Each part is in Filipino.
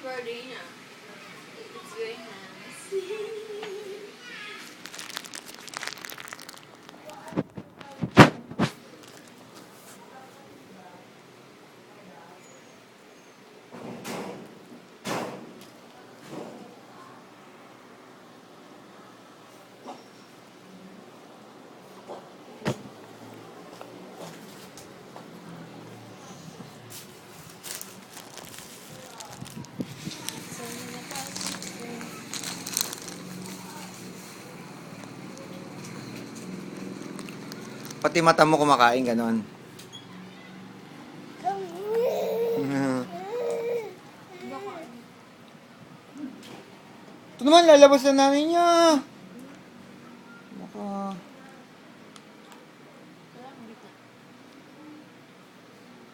birthday niya. It's very nice. Pati mata mo kumakain, ganon. Ito naman, lalabas na nanay niya. Naka...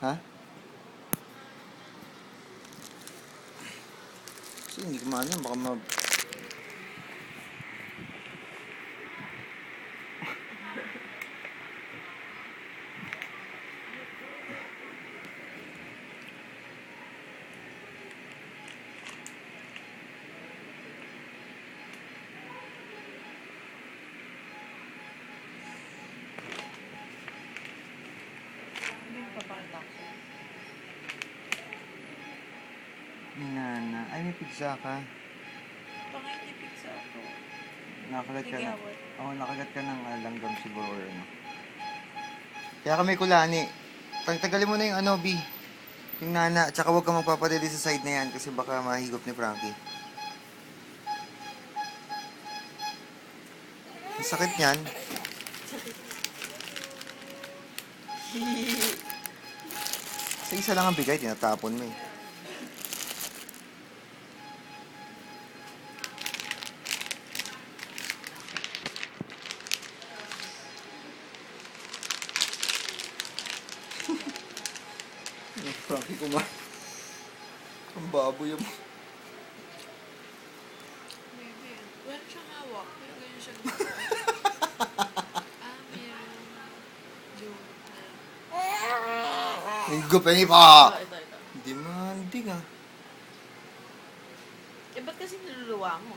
Ha? Kasi hindi ko maano, baka ma... Nana, ay may pizza ka. Pangit pizza ako. Nakagat ka na. Nagawad. Oo, nakagat ka ng langgam siguro or ano. Kaya kami kulani. Tagalin mo na yung ano, B. Yung nana. Tsaka huwag ka magpapadali sa side na yan kasi baka mahigop ni Frankie. Ang sakit niyan. Sa isa lang ang bigay, tinatapon mo eh. Frankie kumain. Ang baboy yung... Baby, wala siyang hawak. Pero ganyan siya meron joke na. Higop eh pa! Ito. Demanding ah. Eh, ba't kasi niluluwa mo?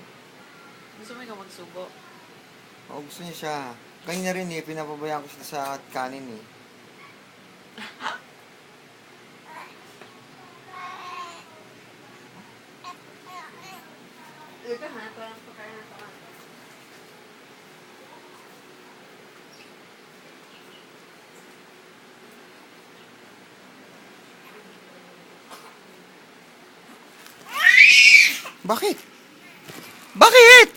Gusto mo ikaw magsubo? Oo, gusto niya siya. Kanina rin eh, pinapabayaan ko siya sa kanin eh. Ito ha, parang pagkain na ito. Bakit? Bakit?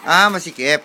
Ah, masikip.